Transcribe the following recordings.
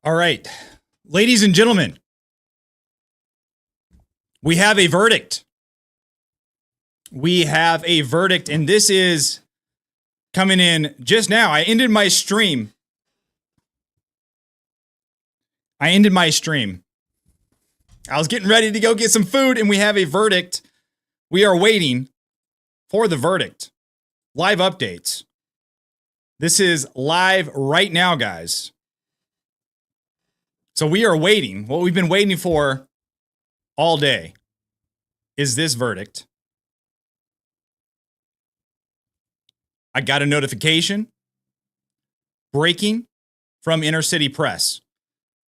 All right, ladies and gentlemen, we have a verdict. We have a verdict, and this is coming in just now. I ended my stream. I was getting ready to go get some food, and we have a verdict. We are waiting for the verdict. Live updates. This is live right now, guys. So we are waiting. What we've been waiting for all day is this verdict. I got a notification. Breaking from Inner City Press.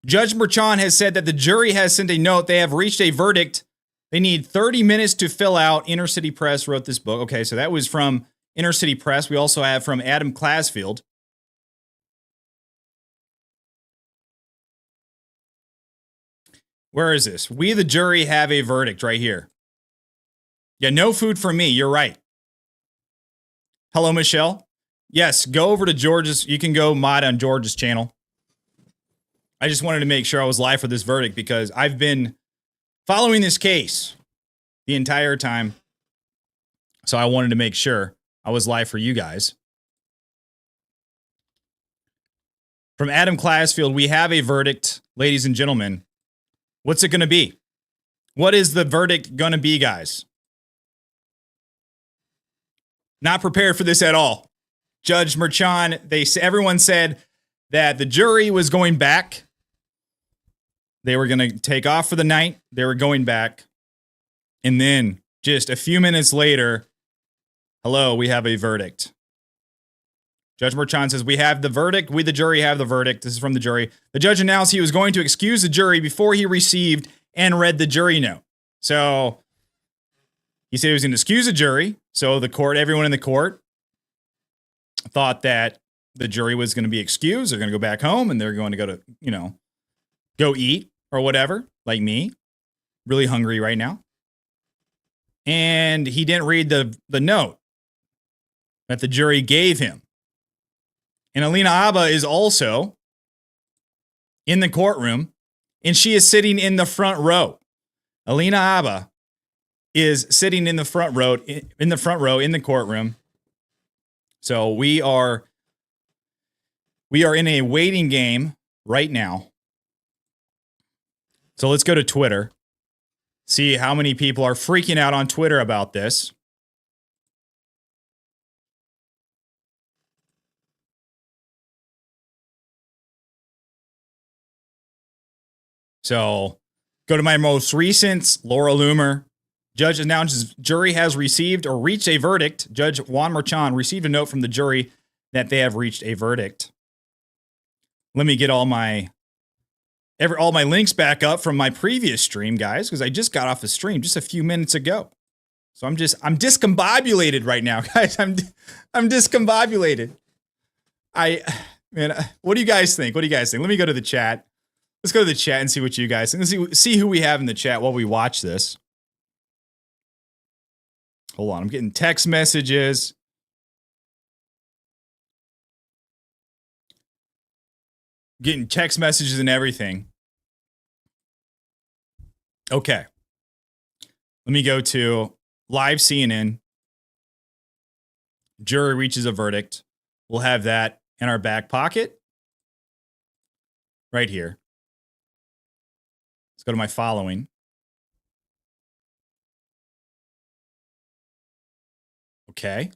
Judge Merchan has said that the jury has sent a note. They have reached a verdict. They need 30 minutes to fill out. Inner City Press wrote this book. Okay, so that was from Inner City Press. We also have from Adam Klasfield. Where is this? We, the jury, have a verdict right here. Yeah, no food for me. You're right. Hello, Michelle. Yes, go over to George's. You can go mod on George's channel. I just wanted to make sure I was live for this verdict because I've been following this case the entire time. So I wanted to make sure I was live for you guys. From Adam Klasfield, we have a verdict, ladies and gentlemen. What's it going to be? What is the verdict going to be, guys? Not prepared for this at all. Judge Merchan, everyone said that the jury was going back. They were going to take off for the night. They were going back. And then just a few minutes later, hello, we have a verdict. Judge Merchan says, we have the verdict. We, the jury, have the verdict. This is from the jury. The judge announced he was going to excuse the jury before he received and read the jury note. So he said he was going to excuse the jury. So the court, everyone in the court thought that the jury was going to be excused. They're going to go back home and they're going to go to, go eat or whatever, like me. Really hungry right now. And he didn't read the note that the jury gave him. And Alina Abba is also in the courtroom, and she is sitting in the front row. Alina Abba is sitting in the front row in the courtroom. So we are in a waiting game right now. So let's go to Twitter. See how many people are freaking out on Twitter about this. So go to my most recent, Laura Loomer. Judge announces jury has received or reached a verdict. Judge Juan Merchan received a note from the jury that they have reached a verdict. Let me get all my links back up from my previous stream, guys, because I just got off the stream just a few minutes ago. So I'm discombobulated right now, guys. I'm discombobulated. What do you guys think? Let me go to the chat. Let's go to the chat and see what you guys think. Let's see who we have in the chat while we watch this. Hold on, I'm getting text messages. Getting text messages and everything. Okay. Let me go to live CNN. Jury reaches a verdict. We'll have that in our back pocket. Right here. Let's go to my following. Okay.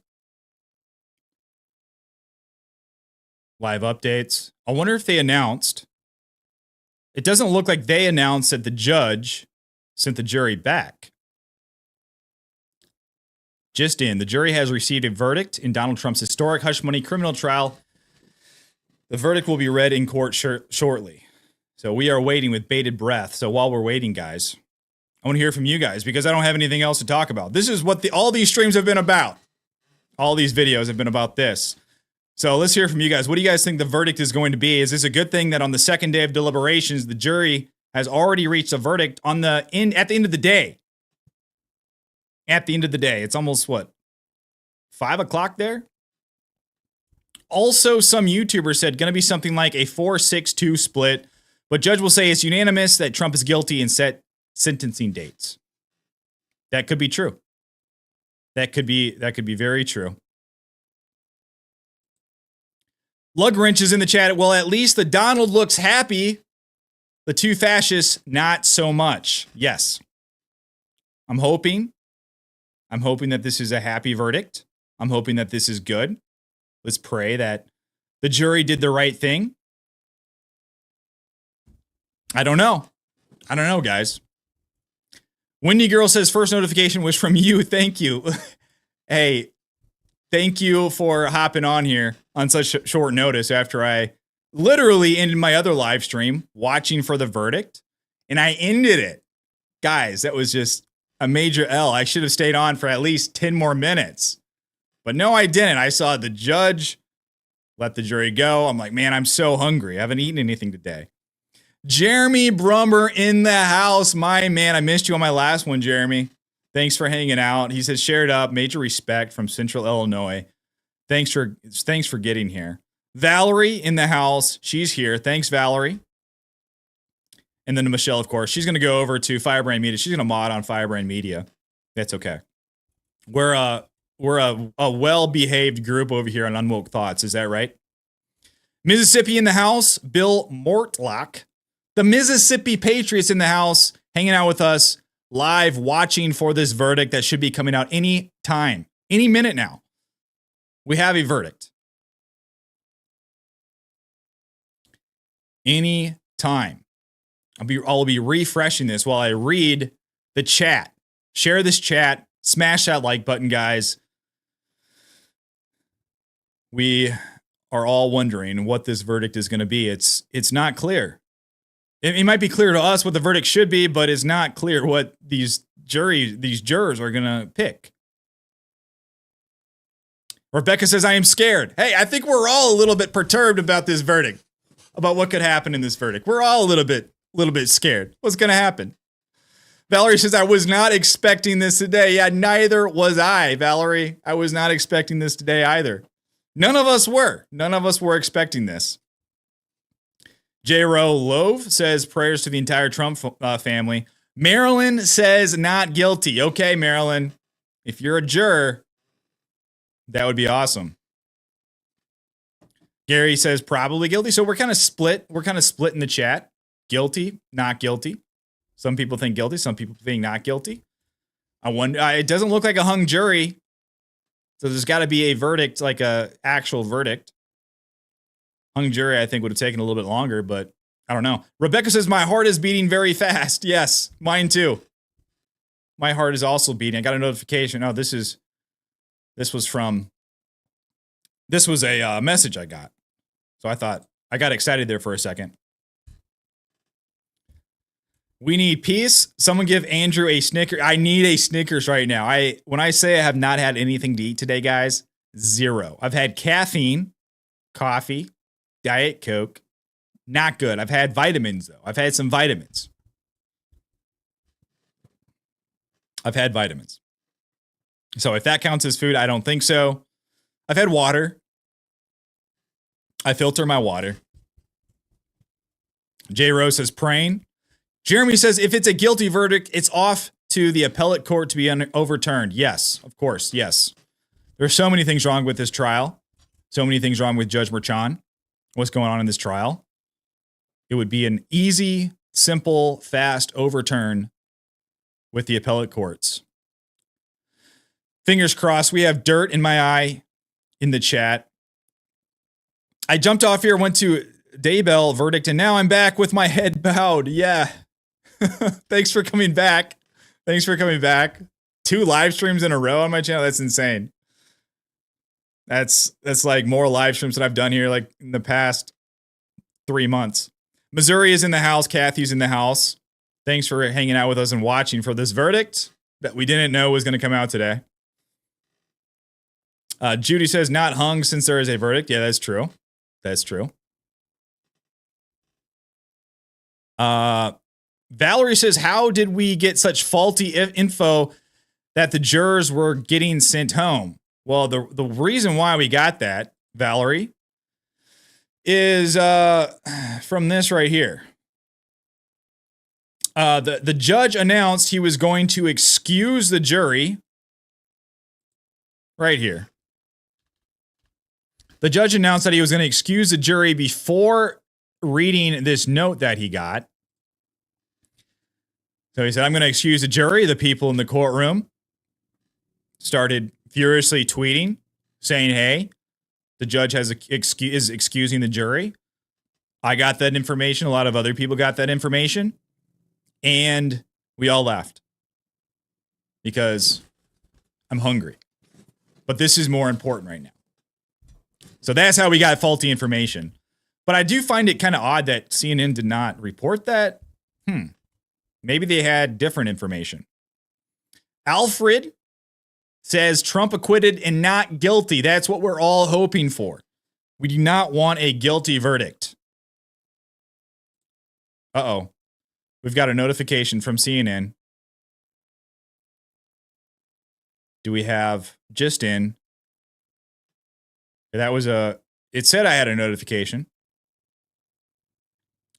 Live updates. I wonder if they announced. It doesn't look like they announced that the judge sent the jury back. Just in, the jury has received a verdict in Donald Trump's historic hush money criminal trial. The verdict will be read in court shortly. So we are waiting with bated breath. So while we're waiting, guys, I want to hear from you guys because I don't have anything else to talk about. This is what all these streams have been about. All these videos have been about this. So let's hear from you guys. What do you guys think the verdict is going to be? Is this a good thing that on the second day of deliberations, the jury has already reached a verdict at the end of the day? At the end of the day, it's almost 5 o'clock there? Also, some YouTubers said going to be something like a 4-6-2 split. But judge will say it's unanimous that Trump is guilty and set sentencing dates. That could be true. That could be very true. Lugwrench is in the chat. Well, at least the Donald looks happy. The two fascists, not so much. Yes. I'm hoping that this is a happy verdict. I'm hoping that this is good. Let's pray that the jury did the right thing. I don't know, guys. Windy Girl says first notification was from you. Thank you. Hey, thank you for hopping on here on such short notice after I literally ended my other live stream watching for the verdict, and I ended it. Guys, that was just a major L. I should have stayed on for at least 10 more minutes. But no, I didn't. I saw the judge let the jury go. I'm like, man, I'm so hungry. I haven't eaten anything today. Jeremy Brummer in the house. My man, I missed you on my last one, Jeremy. Thanks for hanging out. He says, shared up, major respect from Central Illinois. Thanks for getting here. Valerie in the house. She's here. Thanks, Valerie. And then Michelle, of course. She's going to go over to Firebrand Media. She's going to mod on Firebrand Media. That's okay. We're a well-behaved group over here on Unwoke Thoughts. Is that right? Mississippi in the house. Bill Mortlock. The Mississippi Patriots in the house, hanging out with us live, watching for this verdict that should be coming out any time, any minute now. We have a verdict. Any time. I'll be refreshing this while I read the chat. Share this chat. Smash that like button, guys. We are all wondering what this verdict is going to be. It's not clear. It might be clear to us what the verdict should be, but it's not clear what these jurors are going to pick. Rebecca says, I am scared. Hey, I think we're all a little bit perturbed about this verdict, about what could happen in this verdict. We're all a little bit scared. What's going to happen? Valerie says, I was not expecting this today. Yeah, neither was I, Valerie. I was not expecting this today either. None of us were. None of us were expecting this. J-Ro Love says prayers to the entire Trump family. Marilyn says not guilty. Okay, Marilyn, if you're a juror, that would be awesome. Gary says probably guilty. So we're kind of split. We're kind of split in the chat. Guilty, not guilty. Some people think guilty. Some people think not guilty. I wonder. It doesn't look like a hung jury. So there's got to be a verdict, like a actual verdict. Hung jury, I think, would have taken a little bit longer, but I don't know. Rebecca says, my heart is beating very fast. Yes, mine too. My heart is also beating. I got a notification. Oh, this was a message I got. So I got excited there for a second. We need peace. Someone give Andrew a Snickers. I need a Snickers right now. When I say I have not had anything to eat today, guys, zero. I've had caffeine, coffee, Diet Coke. Not good. I've had vitamins, though. I've had some vitamins. I've had vitamins. So if that counts as food, I don't think so. I've had water. I filter my water. J. Rose says praying. Jeremy says if it's a guilty verdict, it's off to the appellate court to be overturned. Yes, of course. Yes. There's so many things wrong with this trial. So many things wrong with Judge Merchan. What's going on in this trial? It would be an easy, simple, fast overturn with the appellate courts. Fingers crossed. We have dirt in my eye in the chat. I jumped off here, went to Daybell verdict, and now I'm back with my head bowed. Yeah. Thanks for coming back. 2 live streams in a row on my channel. That's insane. That's like more live streams that I've done here like in the past 3 months. Missouri is in the house. Kathy's in the house. Thanks for hanging out with us and watching for this verdict that we didn't know was going to come out today. Judy says not hung since there is a verdict. Yeah, that's true. That's true. Valerie says, how did we get such faulty info that the jurors were getting sent home? Well, the reason why we got that, Valerie, is from this right here. The judge announced he was going to excuse the jury. Right here. The judge announced that he was going to excuse the jury before reading this note that he got. So he said, I'm going to excuse the jury. The people in the courtroom started furiously tweeting, saying, hey, the judge is excusing the jury. I got that information. A lot of other people got that information. And we all left because I'm hungry. But this is more important right now. So that's how we got faulty information. But I do find it kind of odd that CNN did not report that. Maybe they had different information. Alfred says Trump acquitted and not guilty. That's what we're all hoping for. We do not want a guilty verdict. Uh-oh. We've got a notification from CNN. Do we have just in? That was it said I had a notification,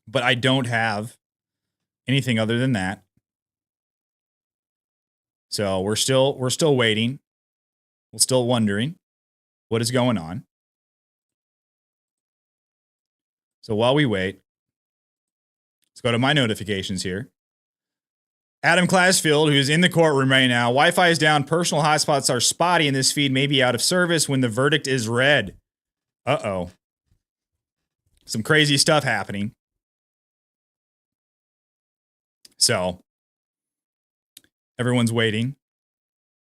but I don't have anything other than that. So we're still waiting. We're still wondering what is going on. So while we wait, let's go to my notifications here. Adam Classfield, who's in the courtroom right now. Wi-Fi is down. Personal hotspots are spotty, and this feed may be out of service when the verdict is read. Uh-oh. Some crazy stuff happening. So, everyone's waiting.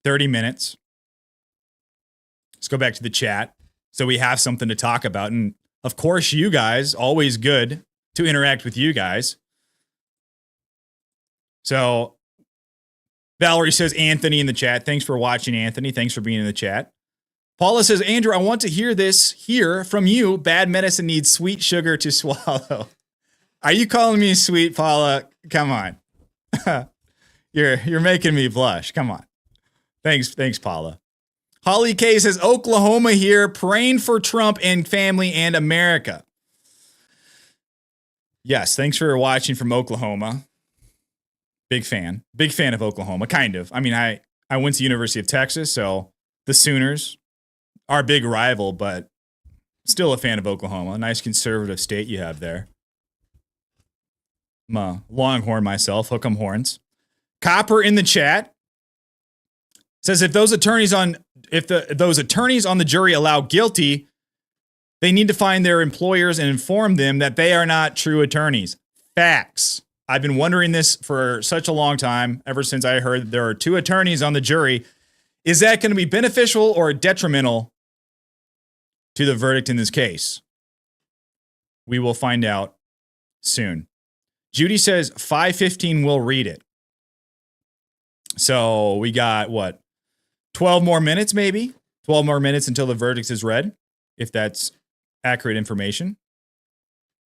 30 minutes. Let's go back to the chat so we have something to talk about. And, of course, you guys, always good to interact with you guys. So, Valerie says, Anthony in the chat. Thanks for watching, Anthony. Thanks for being in the chat. Paula says, Andrew, I want to hear from you. Bad medicine needs sweet sugar to swallow. Are you calling me sweet, Paula? Come on. You're making me blush. Come on. Thanks, Paula. Holly K says, Oklahoma here, praying for Trump and family and America. Yes, thanks for watching from Oklahoma. Big fan of Oklahoma, kind of. I mean, I went to University of Texas, so the Sooners are a big rival, but still a fan of Oklahoma. Nice conservative state you have there. I'm a Longhorn myself, hook 'em horns. Copper in the chat says those attorneys on the jury allow guilty, they need to find their employers and inform them that they are not true attorneys. Facts. I've been wondering this for such a long time, ever since I heard that there are two attorneys on the jury. Is that going to be beneficial or detrimental to the verdict in this case? We will find out soon. Judy says 5:15 will read it. So we got, 12 more minutes maybe? 12 more minutes until the verdict is read, if that's accurate information.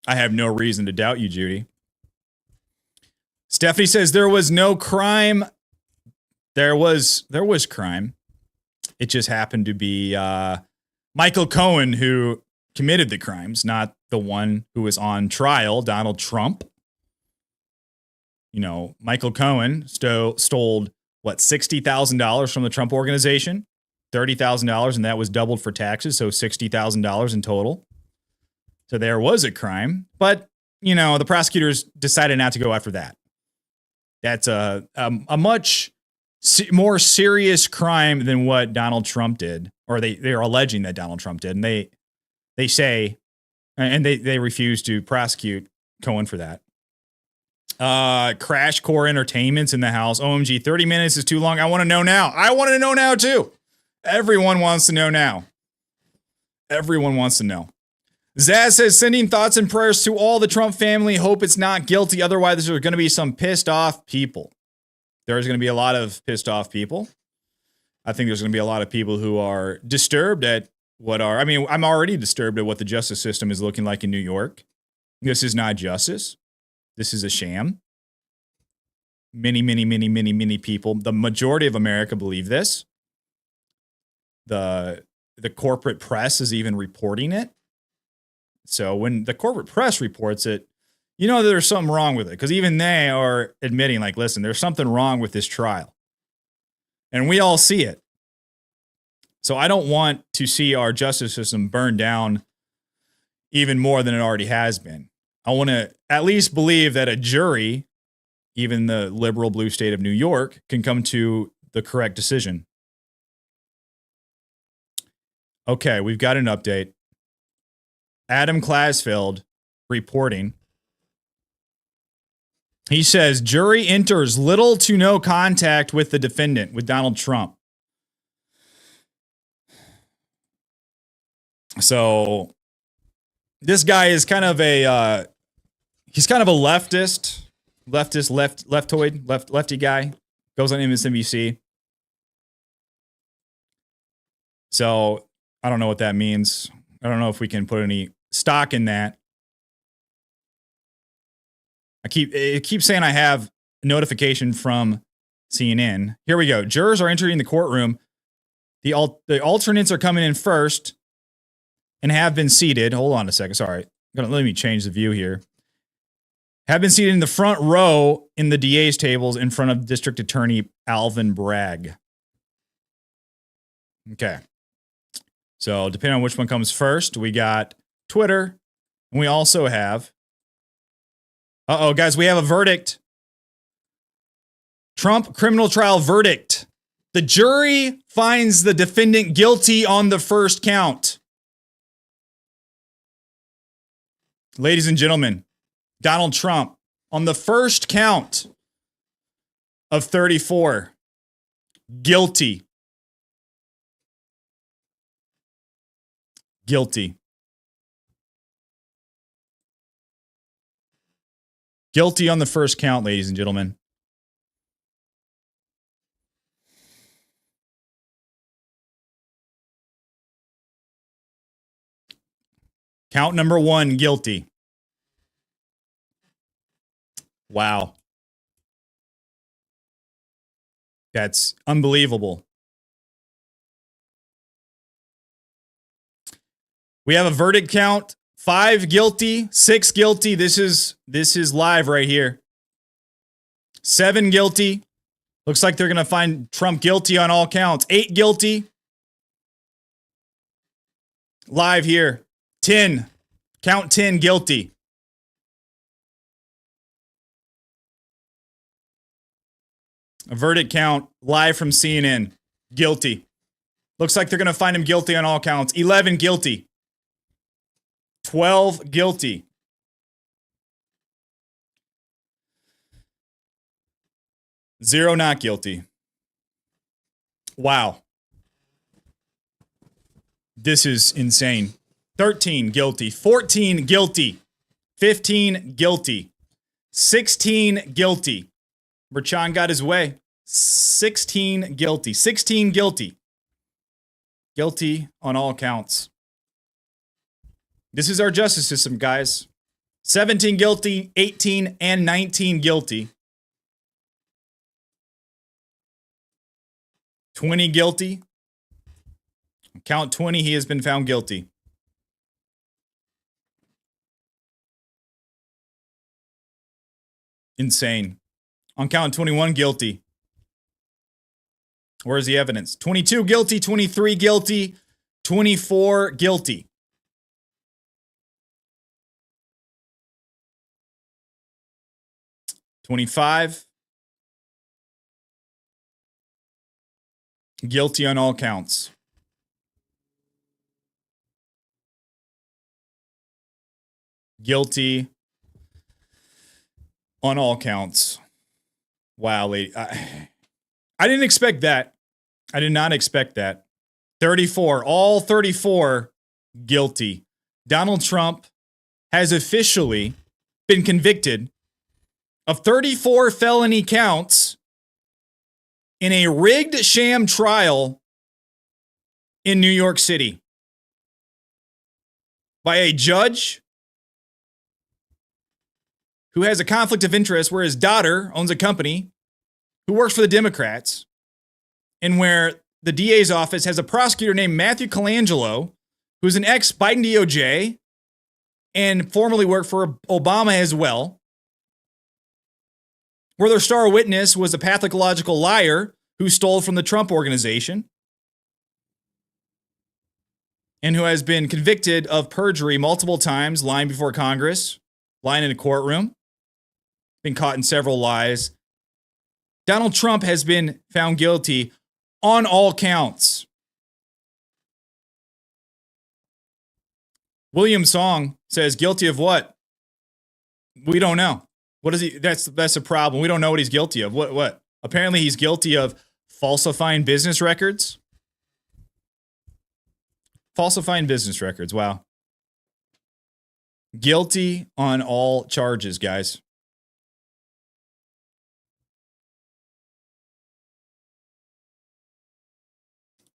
I have no reason to doubt you, Judy. Stephanie says there was no crime. There was crime. It just happened to be Michael Cohen who committed the crimes, not the one who was on trial, Donald Trump. You know, Michael Cohen stole $60,000 from the Trump organization, $30,000, and that was doubled for taxes, so $60,000 in total. So there was a crime, but the prosecutors decided not to go after that. That's a much more serious crime than what Donald Trump did, or they are alleging that Donald Trump did, and they say, and they refuse to prosecute Cohen for that. Crash Core Entertainment's in the house. OMG, 30 minutes is too long. I want to know now. I want to know now too. Everyone wants to know now. Everyone wants to know. Zaz says, sending thoughts and prayers to all the Trump family. Hope it's not guilty. Otherwise, there's going to be some pissed off people. There's going to be a lot of pissed off people. I think there's going to be a lot of people who are disturbed at I'm already disturbed at what the justice system is looking like in New York. This is not justice. This is a sham. Many people, the majority of America believe this. The corporate press is even reporting it. So when the corporate press reports it, you know there's something wrong with it, because even they are admitting, like, listen, there's something wrong with this trial. And we all see it. So I don't want to see our justice system burn down even more than it already has been. I want to at least believe that a jury, even the liberal blue state of New York, can come to the correct decision. Okay, we've got an update. Adam Klasfeld reporting. He says, jury enters little to no contact with the defendant, with Donald Trump. So this guy is kind of a, he's kind of a leftoid, lefty guy. Goes on MSNBC. So I don't know what that means. I don't know if we can put any stock in that. It keeps saying I have a notification from CNN. Here we go. Jurors are entering the courtroom. The alternates are coming in first and have been seated. Hold on a second. Sorry. Let me change the view here. Have been seated in the front row in the DA's tables in front of District Attorney Alvin Bragg. Okay. So depending on which one comes first, we got Twitter, and we also have, guys, we have a verdict. Trump criminal trial verdict. The jury finds the defendant guilty on the first count. Ladies and gentlemen, Donald Trump on the first count of 34, guilty. Guilty. Guilty on the first count, ladies and gentlemen. Count number 1, guilty. Wow. That's unbelievable. We have a verdict count. 5 guilty, 6 guilty. This is live right here. 7 guilty. Looks like they're going to find Trump guilty on all counts. 8 guilty. Live here. 10. Count 10 guilty. A verdict count live from CNN. Guilty. Looks like they're going to find him guilty on all counts. 11 guilty. 12 guilty. Zero not guilty. Wow. This is insane. 13 guilty. 14 guilty. 15 guilty. 16 guilty. Merchan got his way. 16 guilty. 16 guilty. Guilty on all counts. This is our justice system, guys. 17 guilty, 18 and 19 guilty. 20 guilty. Count 20, he has been found guilty. Insane. On count 21, guilty. Where's the evidence? 22 guilty, 23 guilty, 24 guilty. 25. Guilty on all counts. Guilty on all counts. Wow, lady. I didn't expect that. I did not expect that. 34. All 34 guilty. Donald Trump has officially been convicted of 34 felony counts in a rigged sham trial in New York City by a judge who has a conflict of interest where his daughter owns a company, who works for the Democrats, and where the DA's office has a prosecutor named Matthew Colangelo, who's an ex-Biden DOJ and formerly worked for Obama as well, where their star witness was a pathological liar who stole from the Trump organization and who has been convicted of perjury multiple times, lying before Congress, lying in a courtroom, been caught in several lies. Donald Trump has been found guilty on all counts. William Song says, guilty of what? We don't know. What is he? That's a problem. We don't know what he's guilty of. What? Apparently he's guilty of falsifying business records. Falsifying business records. Wow. Guilty on all charges, guys.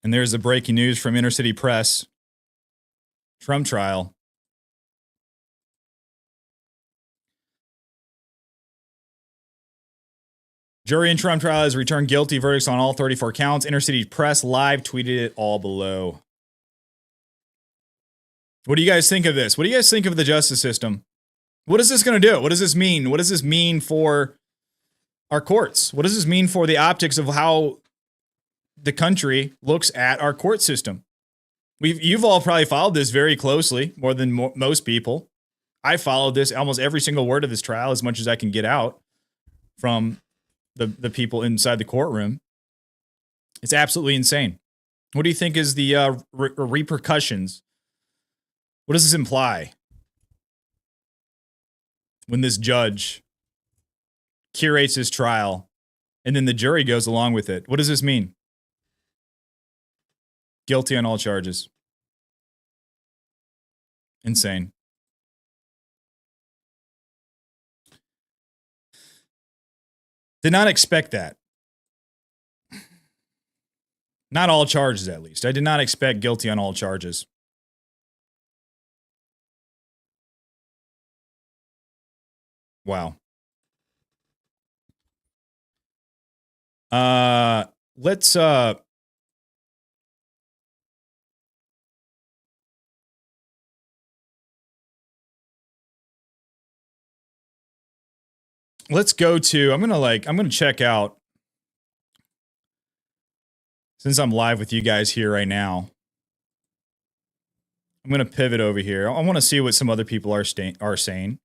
And there's the breaking news from Inner City Press. Trump trial. Jury in Trump trial has returned guilty verdicts on all 34 counts. Inner City Press live tweeted it all below. What do you guys think of this? What do you guys think of the justice system? What is this going to do? What does this mean? What does this mean for our courts? What does this mean for the optics of how the country looks at our court system? You've all probably followed this very closely, more than most people. I followed this, almost every single word of this trial, as much as I can get out from the people inside the courtroom. It's absolutely insane. What do you think is the repercussions? What does this imply when this judge curates his trial and then the jury goes along with it? What does this mean? Guilty on all charges. Insane. Did not expect that. Not all charges, at least. I did not expect guilty on all charges. Wow. Let's go to, I'm going to check out, since I'm live with you guys here right now, I'm going to pivot over here. I want to see what some other people are saying.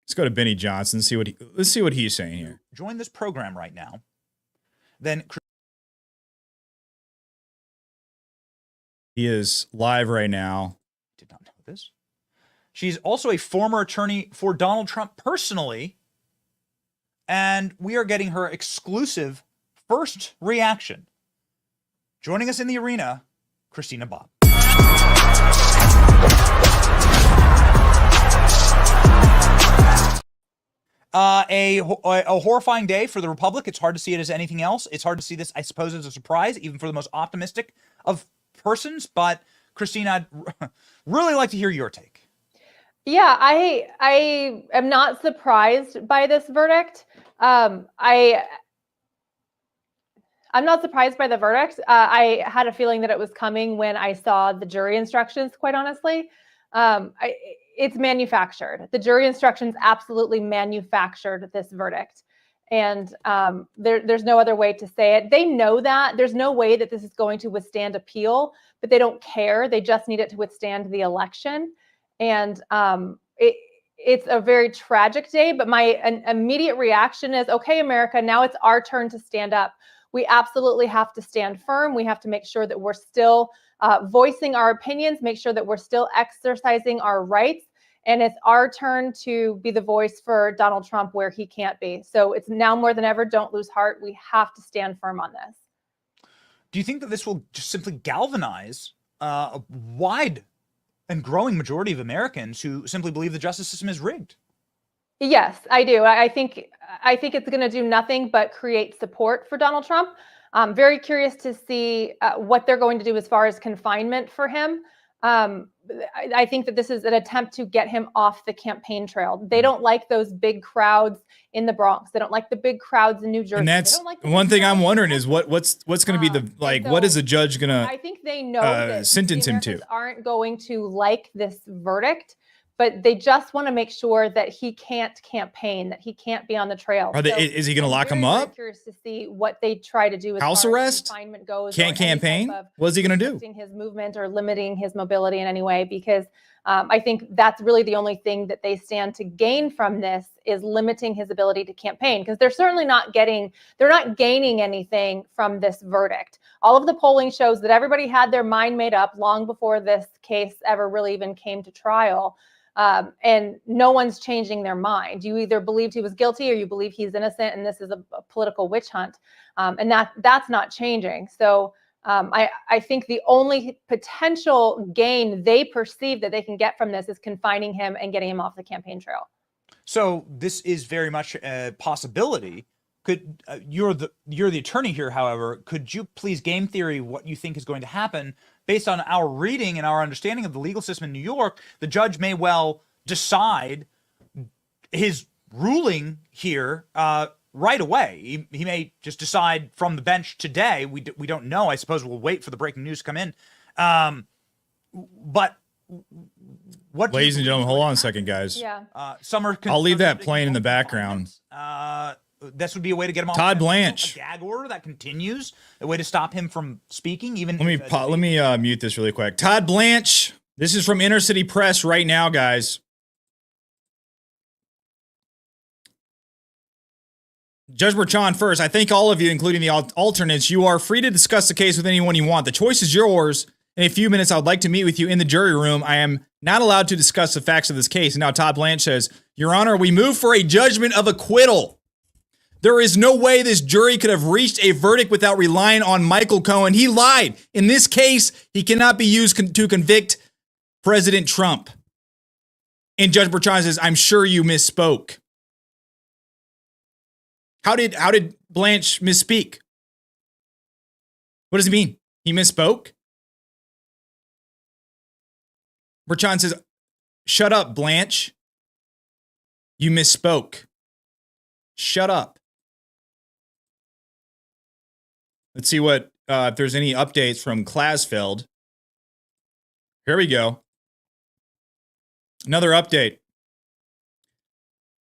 Let's go to Benny Johnson. Let's see what he's saying here. Join this program right now. Then he is live right now. Did not know this. She's also a former attorney for Donald Trump personally, and we are getting her exclusive first reaction. Joining us in the arena, Christina Bobb. A horrifying day for the Republic. It's hard to see it as anything else. It's hard to see this, I suppose, as a surprise, even for the most optimistic of persons. But Christina, I'd really like to hear your take. Yeah, I am not surprised by this verdict. I'm not surprised by the verdict. I had a feeling that it was coming when I saw the jury instructions, quite honestly. It's manufactured. The jury instructions absolutely manufactured this verdict. And there's no other way to say it. They know that. There's no way that this is going to withstand appeal, but they don't care. They just need it to withstand the election. And it's a very tragic day, but my immediate reaction is, okay, America, now it's our turn to stand up. We absolutely have to stand firm. We have to make sure that we're still voicing our opinions, make sure that we're still exercising our rights. And it's our turn to be the voice for Donald Trump where he can't be. So it's now more than ever, don't lose heart. We have to stand firm on this. Do you think that this will just simply galvanize a wide and growing majority of Americans who simply believe the justice system is rigged? Yes, I do. I think it's going to do nothing but create support for Donald Trump. I'm very curious to see what they're going to do as far as confinement for him. I think that this is an attempt to get him off the campaign trail. They don't like those big crowds in the Bronx. They don't like the big crowds in New Jersey. And that's one thing I'm wondering is what's going to be the what is the judge going to I think they know that sentence him to? Aren't going to like this verdict, but they just want to make sure that he can't campaign, that he can't be on the trail. Is he going to lock him up? I'm curious to see what they try to do as house far arrest, as confinement goes. Can't campaign. What's he going to do? His movement or limiting his mobility in any way, because I think that's really the only thing that they stand to gain from this is limiting his ability to campaign, because they're certainly not gaining anything from this verdict. All of the polling shows that everybody had their mind made up long before this case ever really even came to trial. And no one's changing their mind. You either believed he was guilty or you believe he's innocent, and this is a political witch hunt. And that's not changing. So I think the only potential gain they perceive that they can get from this is confining him and getting him off the campaign trail. So this is very much a possibility. Could you're the attorney here, however, could you please game theory what you think is going to happen based on our reading and our understanding of the legal system in New York? The judge may well decide his ruling here right away. He may just decide from the bench today. We don't know. I suppose we'll wait for the breaking news to come in. But what, ladies and gentlemen, hold on a second, guys. Yeah. I'll leave that playing in the background. This would be a way to get him off. Todd Blanche, a gag order that continues, a way to stop him from speaking. Even let me mute this really quick. Todd Blanche, this is from Inner City Press right now, guys. Judge Merchan, first, I thank all of you, including the alternates. You are free to discuss the case with anyone you want. The choice is yours. In a few minutes, I would like to meet with you in the jury room. I am not allowed to discuss the facts of this case. And now Todd Blanche says, Your Honor, we move for a judgment of acquittal. There is no way this jury could have reached a verdict without relying on Michael Cohen. He lied. In this case, he cannot be used to convict President Trump. And Judge Merchan says, I'm sure you misspoke. How did Blanche misspeak? What does it mean? He misspoke? Merchan says, shut up, Blanche. You misspoke. Shut up. Let's see what if there's any updates from Klasfeld. Here we go. Another update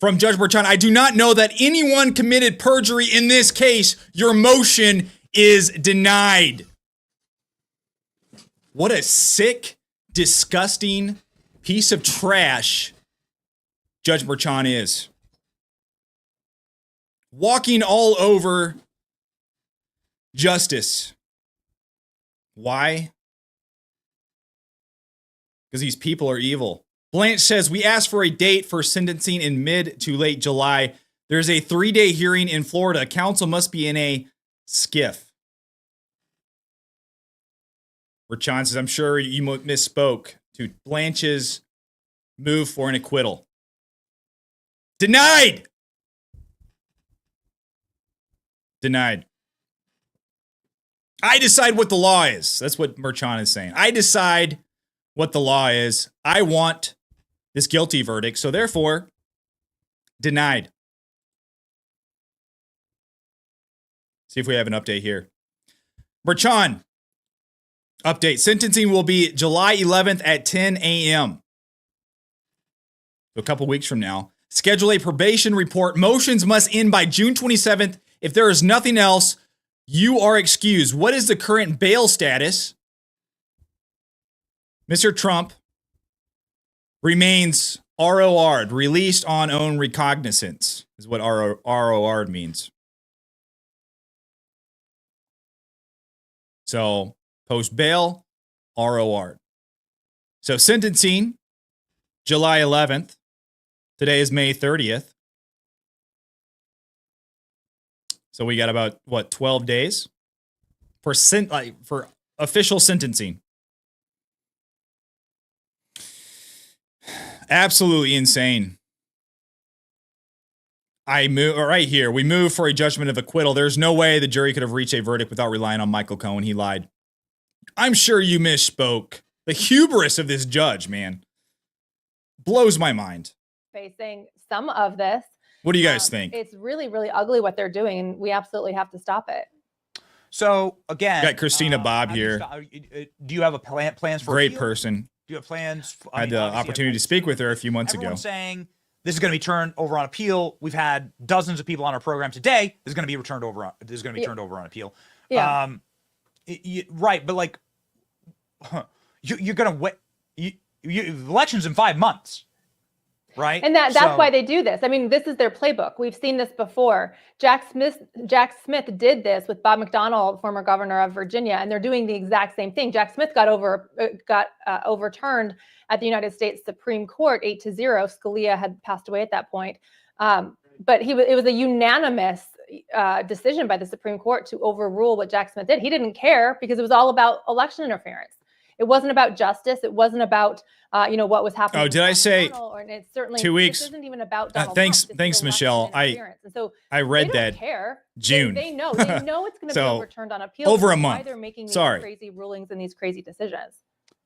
from Judge Merchan. I do not know that anyone committed perjury in this case. Your motion is denied. What a sick, disgusting piece of trash Judge Merchan is. Walking all over justice. Why? Because these people are evil. Blanche says, we asked for a date for sentencing in mid to late July. There's a 3-day hearing in Florida. Counsel must be in a skiff. Merchan says, I'm sure you misspoke to Blanche's move for an acquittal. Denied! Denied. I decide what the law is. That's what Merchan is saying. I decide what the law is. I want this guilty verdict, so therefore, denied. See if we have an update here. Merchan, update. Sentencing will be July 11th at 10 a.m. So a couple weeks from now. Schedule a probation report. Motions must end by June 27th. If there is nothing else, you are excused. What is the current bail status? Mr. Trump remains ROR'd, released on own recognizance, is what ROR'd means. So, post bail, ROR'd. So, sentencing, July 11th. Today is May 30th. So we got about, 12 days for official sentencing. Absolutely insane. Right here, we move for a judgment of acquittal. There's no way the jury could have reached a verdict without relying on Michael Cohen. He lied. I'm sure you misspoke. The hubris of this judge, man, blows my mind. Facing some of this. What do you guys think? It's really, really ugly what they're doing, and we absolutely have to stop it. So again, Got Christina Bob here. Do you have a plans for Great appeal? person. Do you have plans? I had the opportunity to speak with her a few months ago. Everyone's saying this is going to be turned over on appeal. We've had dozens of people on our program today. This is going to be returned over. This is going to be turned over on appeal. Yeah. Right, but like, you're going to wait. Elections in 5 months. Right. And that's why they do this. I mean, this is their playbook. We've seen this before. Jack Smith did this with Bob McDonnell, former governor of Virginia, and they're doing the exact same thing. Jack Smith got overturned at the United States Supreme Court 8-0. Scalia had passed away at that point. But it was a unanimous decision by the Supreme Court to overrule what Jack Smith did. He didn't care because it was all about election interference. It wasn't about justice. It wasn't about what was happening. Oh, did I say it's certainly 2 weeks? This isn't even about Donald thanks, Trump. Thanks, Michelle. I read that. Care. June. They know it's going to be overturned on appeal. Over a month. Why they're making these Sorry. crazy rulings and these crazy decisions.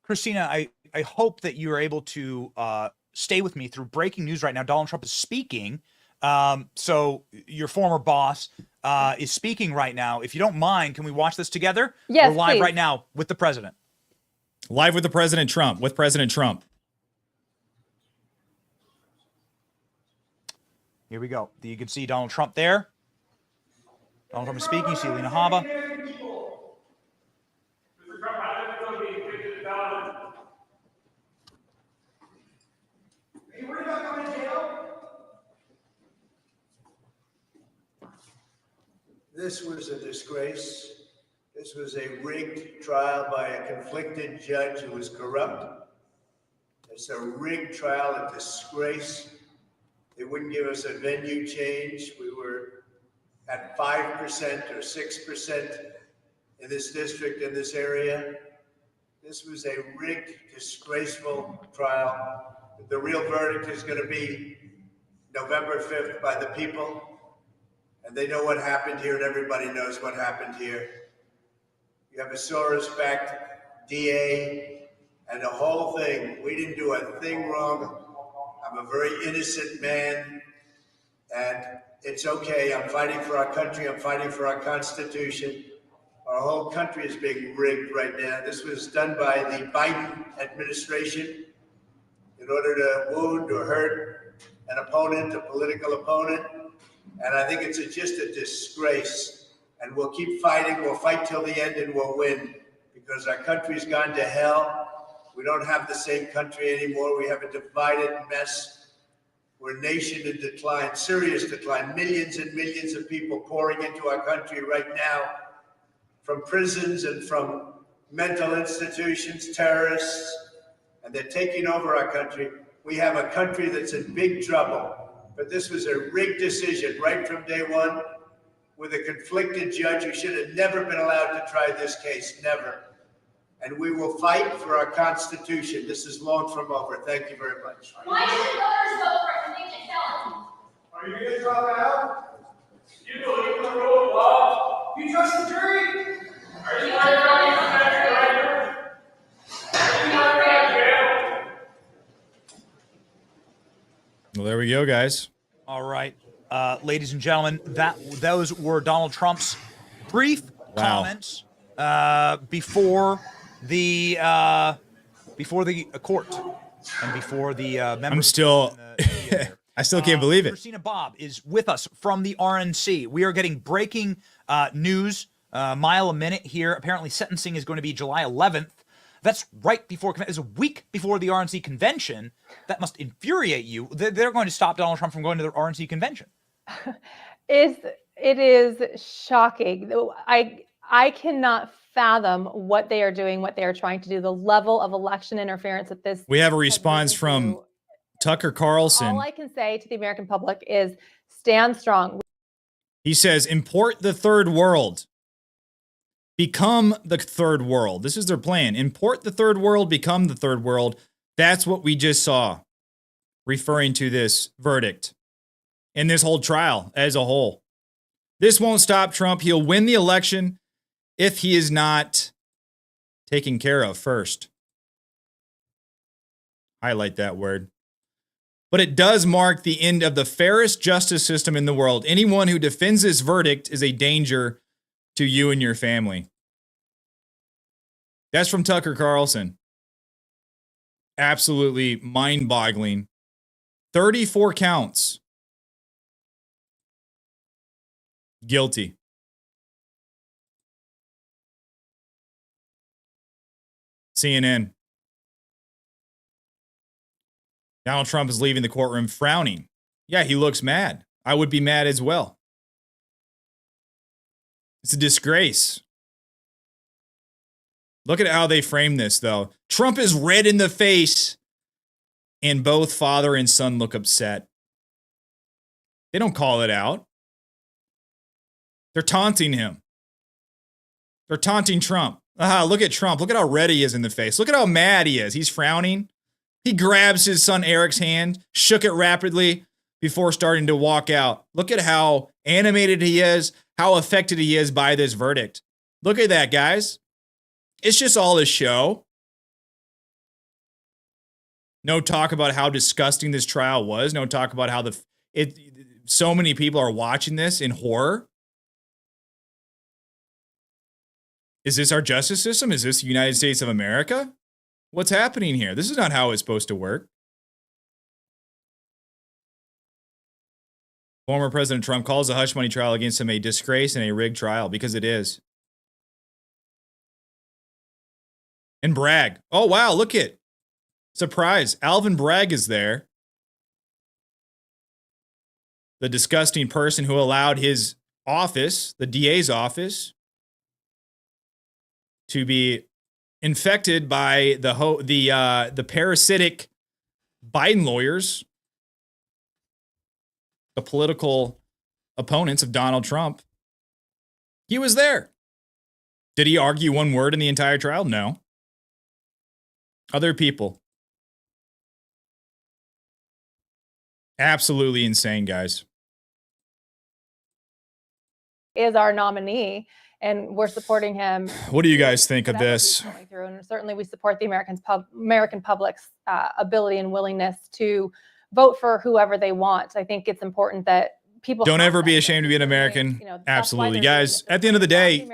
Christina, I hope that you are able to stay with me through breaking news right now. Donald Trump is speaking. So your former boss is speaking right now. If you don't mind, can we watch this together? Yes, we're live please. right now with the president. Live with the President Trump. With President Trump. Here we go. You can see Donald Trump there. Donald Trump is speaking. You see Alina Habba. This was a disgrace. This was a rigged trial by a conflicted judge who was corrupt. It's a rigged trial, a disgrace. They wouldn't give us a venue change. We were at 5% or 6% in this district, in this area. This was a rigged, disgraceful trial. The real verdict is going to be November 5th by the people. And they know what happened here, and everybody knows what happened here. You have a Soros-backed DA, and the whole thing. We didn't do a thing wrong. I'm a very innocent man, and it's okay. I'm fighting for our country. I'm fighting for our Constitution. Our whole country is being rigged right now. This was done by the Biden administration in order to wound or hurt an opponent, a political opponent. And I think it's just a disgrace. And we'll keep fighting. We'll fight till the end, and we'll win, because our country's gone to hell. We don't have the same country anymore. We have a divided mess. We're a nation in decline, serious decline. Millions and millions of people pouring into our country right now from prisons and from mental institutions, terrorists, and they're taking over our country. We have a country that's in big trouble. But this was a rigged decision right from day one, with a conflicted judge who should have never been allowed to try this case, never. And we will fight for our Constitution. This is long from over. Thank you very much. Why should voters vote for a convicted felon? Are you going to drop out? You believe in the rule of law? You trust the jury? Are you worried about your country right now? Are you worried about jail? Well, there we go, guys. All right. Ladies and gentlemen, those were Donald Trump's brief comments before the court and before the members. I'm still, I still can't believe it. Christina Bob is with us from the RNC. We are getting breaking news, mile a minute here. Apparently, sentencing is going to be July 11th. That's right before, it's a week before the RNC convention. That must infuriate you. They're going to stop Donald Trump from going to the RNC convention. It is shocking. I cannot fathom what they are doing, what they are trying to do, the level of election interference that this. We have a response from Tucker Carlson. All I can say to the American public is stand strong. He says, import the third world. Become the third world. This is their plan. Import the third world, become the third world. That's what we just saw, referring to this verdict and this whole trial as a whole. This won't stop Trump. He'll win the election if he is not taken care of first. Highlight that word. But it does mark the end of the fairest justice system in the world. Anyone who defends this verdict is a danger to you and your family. That's from Tucker Carlson. Absolutely mind-boggling. 34 counts. Guilty. CNN. Donald Trump is leaving the courtroom frowning. Yeah, he looks mad. I would be mad as well. It's a disgrace. Look at how they frame this, though. Trump is red in the face, and both father and son look upset. They don't call it out. They're taunting him. They're taunting Trump. Look at Trump. Look at how red he is in the face. Look at how mad he is. He's frowning. He grabs his son Eric's hand, shook it rapidly before starting to walk out. Look at how animated he is, how affected he is by this verdict. Look at that, guys. It's just all a show. No talk about how disgusting this trial was. No talk about how so many people are watching this in horror. Is this our justice system? Is this the United States of America? What's happening here? This is not how it's supposed to work. Former President Trump calls the hush money trial against him a disgrace and a rigged trial, because it is. And Bragg. Oh, wow, look it. Surprise. Alvin Bragg is there. The disgusting person who allowed his office, the DA's office, to be infected by the parasitic Biden lawyers, the political opponents of Donald Trump. He was there. Did he argue one word in the entire trial? No. Other people. Absolutely insane, guys. Is our nominee, and we're supporting him. What do you guys think of this? Through, and certainly we support the American public's ability and willingness to vote for whoever they want. I think it's important that people don't ever be ashamed to be an American. Absolutely, guys. At the end of the day,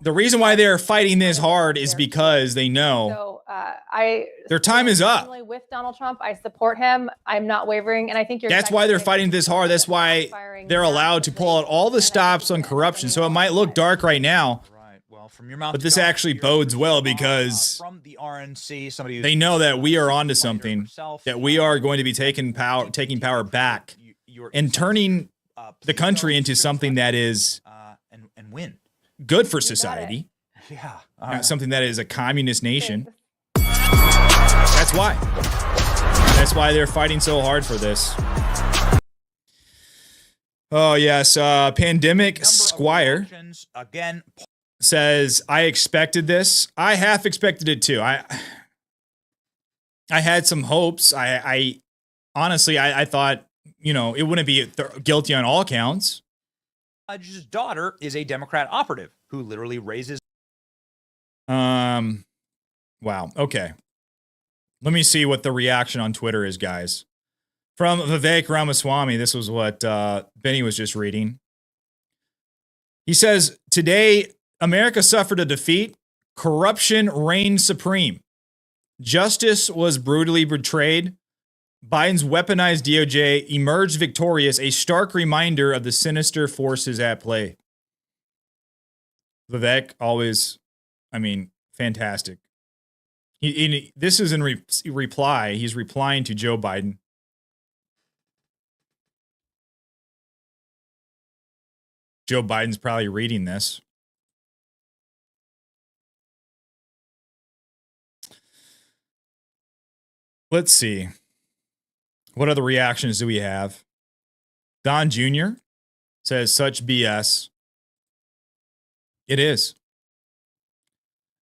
the reason why they're fighting this hard is because they know their time is up. With Donald Trump, I support him. I'm not wavering, and I think that's why they're fighting this hard. That's why they're allowed to pull out all the stops on corruption. So it might look dark right now, from your mouth, but this actually bodes well, because from the RNC, somebody they know that we are onto something, that we are going to be taking power back and turning the country into something that is and win good for society. Yeah, not something that is a communist nation. That's why. That's why they're fighting so hard for this. Oh yes, Pandemic Squire again says, I expected this. I half expected it too. I had some hopes. I honestly thought, it wouldn't be guilty on all counts. Judge's daughter is a Democrat operative who literally raises. Wow. Okay. Let me see what the reaction on Twitter is, guys. From Vivek Ramaswamy, this was what Benny was just reading. He says, today, America suffered a defeat. Corruption reigned supreme. Justice was brutally betrayed. Biden's weaponized DOJ emerged victorious, a stark reminder of the sinister forces at play. Vivek, always, fantastic. This is in reply. He's replying to Joe Biden. Joe Biden's probably reading this. Let's see. What other reactions do we have? Don Jr. says, such BS. It is.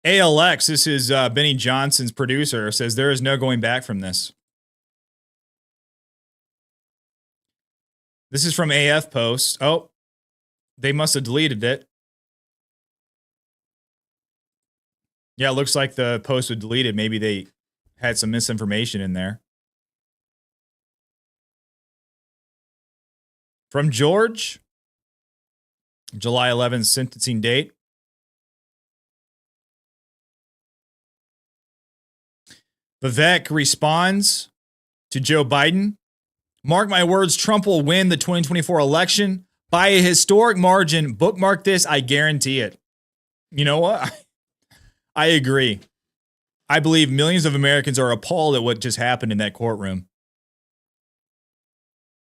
ALX, this is Benny Johnson's producer, says there is no going back from this. This is from AF Post. Oh, they must have deleted it. Yeah, it looks like the post was deleted. Maybe they had some misinformation in there. From George, July 11th sentencing date. Vivek responds to Joe Biden. Mark my words, Trump will win the 2024 election by a historic margin. Bookmark this. I guarantee it. You know what? I agree. I believe millions of Americans are appalled at what just happened in that courtroom.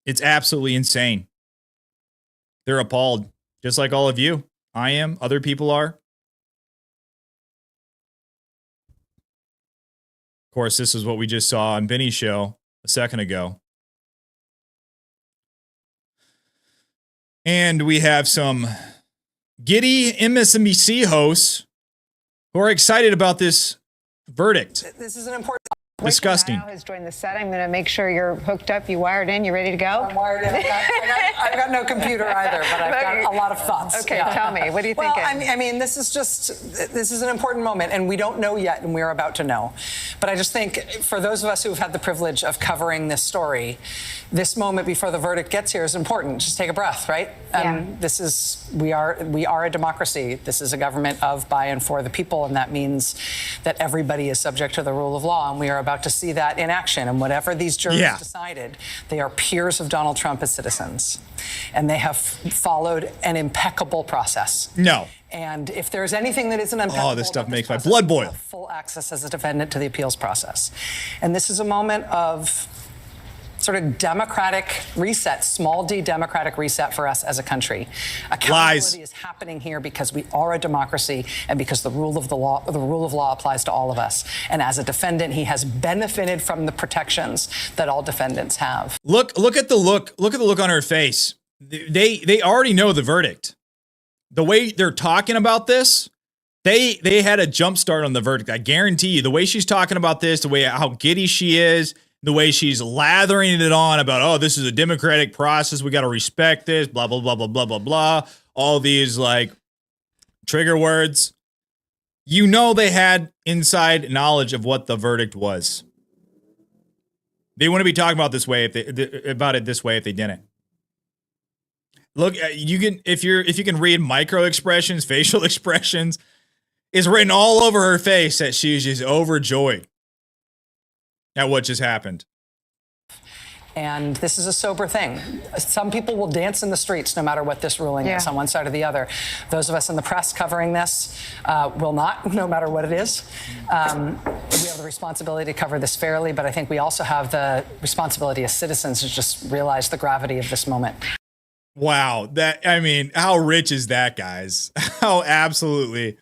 It's absolutely insane. They're appalled, just like all of you. I am. Other people are. Of course, this is what we just saw on Benny's show a second ago. And we have some giddy MSNBC hosts who are excited about this verdict. This is an important. Disgusting. Rachel has joined the set. I'm going to make sure you're hooked up, you wired in, you ready to go? I'm wired in. I've got no computer either, but I've got a lot of thoughts. Okay, tell me, what do you think? Well, I mean, this is an important moment, and we don't know yet, and we're about to know. But I just think for those of us who have had the privilege of covering this story, this moment before the verdict gets here is important. Just take a breath, right? We are a democracy. This is a government of, by, and for the people, and that means that everybody is subject to the rule of law, and we are about to see that in action. And whatever these jurors decided, they are peers of Donald Trump as citizens, and they have followed an impeccable process. No. And if there's anything that isn't impeccable, this stuff makes my blood boil. Full access as a defendant to the appeals process, and this is a moment of sort of democratic reset, small d democratic reset for us as a country. Accountability is happening here because we are a democracy and because the rule of law applies to all of us. And as a defendant, he has benefited from the protections that all defendants have. Look at the look on her face. They already know the verdict. The way they're talking about this, they had a jump start on the verdict. I guarantee you, the way she's talking about this, the way how giddy she is, the way she's lathering it on about, oh, this is a democratic process. We got to respect this, blah, blah, blah, blah, blah, blah, blah. All these like trigger words. You know, they had inside knowledge of what the verdict was. They wouldn't be talking about this way if they didn't. Look, you can if you can read micro expressions, facial expressions, it's written all over her face that she's just overjoyed at what just happened. And this is a sober thing. Some people will dance in the streets no matter what this ruling is on one side or the other. Those of us in the press covering this will not, no matter what it is. We have the responsibility to cover this fairly, but I think we also have the responsibility as citizens to just realize the gravity of this moment. Wow. How rich is that, guys? How absolutely...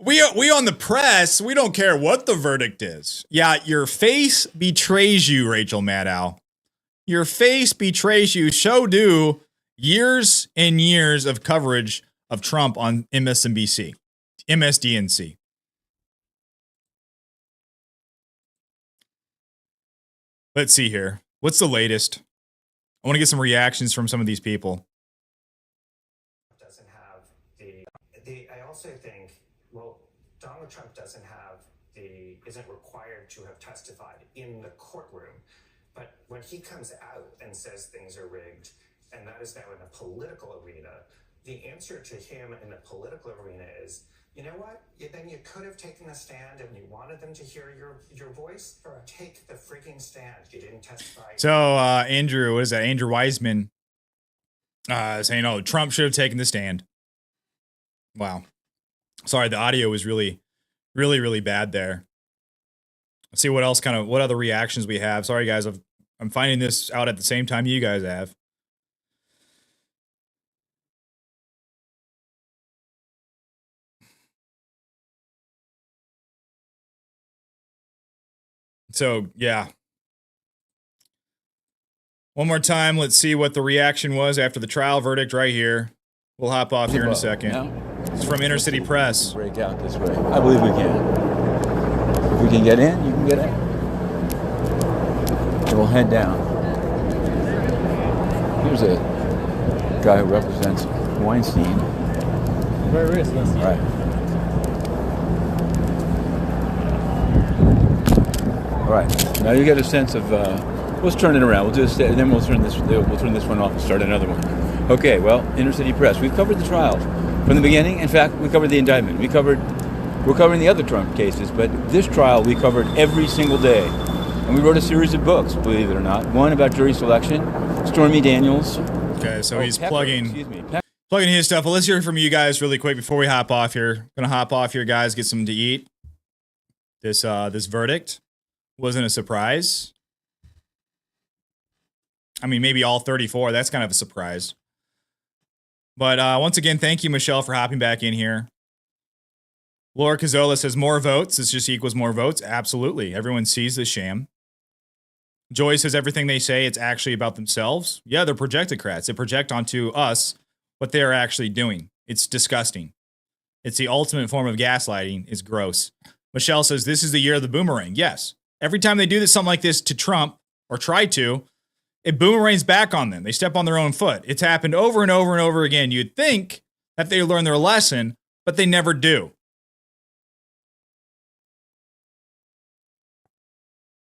We on the press, we don't care what the verdict is. Yeah, your face betrays you, Rachel Maddow. Your face betrays you. So do years and years of coverage of Trump on MSNBC, MSDNC. Let's see here. What's the latest? I want to get some reactions from some of these people. Doesn't have I also think, well, Donald Trump isn't required to have testified in the courtroom. But when he comes out and says things are rigged, and that is now in the political arena, the answer to him in the political arena is, you know what? Then you could have taken a stand and you wanted them to hear your voice. Take the freaking stand. You didn't testify. So Andrew Wiseman saying, oh, Trump should have taken the stand. Wow. Sorry, the audio was really, really, really bad there. Let's see what else what other reactions we have. Sorry, guys. I'm finding this out at the same time you guys have. So, yeah. One more time. Let's see what the reaction was after the trial verdict right here. We'll hop off here in a second. It's from Inner City Press. Break out this way. I believe we can. If we can get in, you can get in. And we'll head down. Here's a guy who represents Weinstein. Very racist. Right. All right. Now you get a sense of. Let's turn it around. Then we'll turn this one off and start another one. Okay. Well, inner city press. We've covered the trial from the beginning. In fact, we covered the indictment. We're covering the other Trump cases, but this trial we covered every single day, and we wrote a series of books. Believe it or not, one about jury selection. Stormy Daniels. Okay, so he's plugging his stuff. Well, let's hear from you guys really quick before we hop off here. Gonna hop off here, guys. Get something to eat. This verdict wasn't a surprise. I mean, maybe all 34. That's kind of a surprise. But once again, thank you, Michelle, for hopping back in here. Laura Cazzola says more votes. This just equals more votes. Absolutely. Everyone sees the sham. Joy says everything they say, it's actually about themselves. Yeah, they're projectocrats. They project onto us what they're actually doing. It's disgusting. It's the ultimate form of gaslighting. It's gross. Michelle says this is the year of the boomerang. Yes. Every time they do something like this to Trump, or try to, it boomerangs back on them. They step on their own foot. It's happened over and over and over again. You'd think that they learn their lesson, but they never do.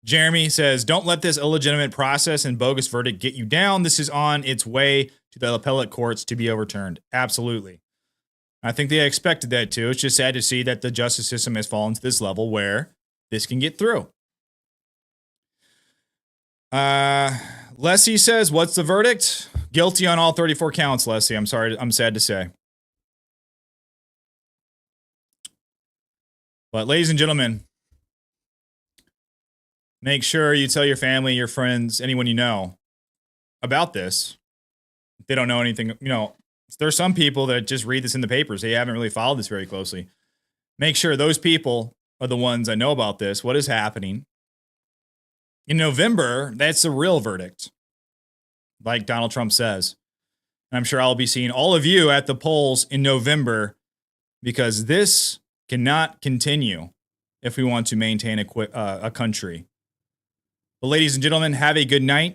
Jeremy says, don't let this illegitimate process and bogus verdict get you down. This is on its way to the appellate courts to be overturned. Absolutely. I think they expected that too. It's just sad to see that the justice system has fallen to this level where this can get through. Leslie says, what's the verdict? Guilty on all 34 counts, Leslie. I'm sorry. I'm sad to say. But ladies and gentlemen, make sure you tell your family, your friends, anyone you know about this. If they don't know anything, there's some people that just read this in the papers. They haven't really followed this very closely. Make sure those people are the ones that know about this. What is happening? In November, that's the real verdict, like Donald Trump says. And I'm sure I'll be seeing all of you at the polls in November because this cannot continue if we want to maintain a country. Well, ladies and gentlemen, have a good night.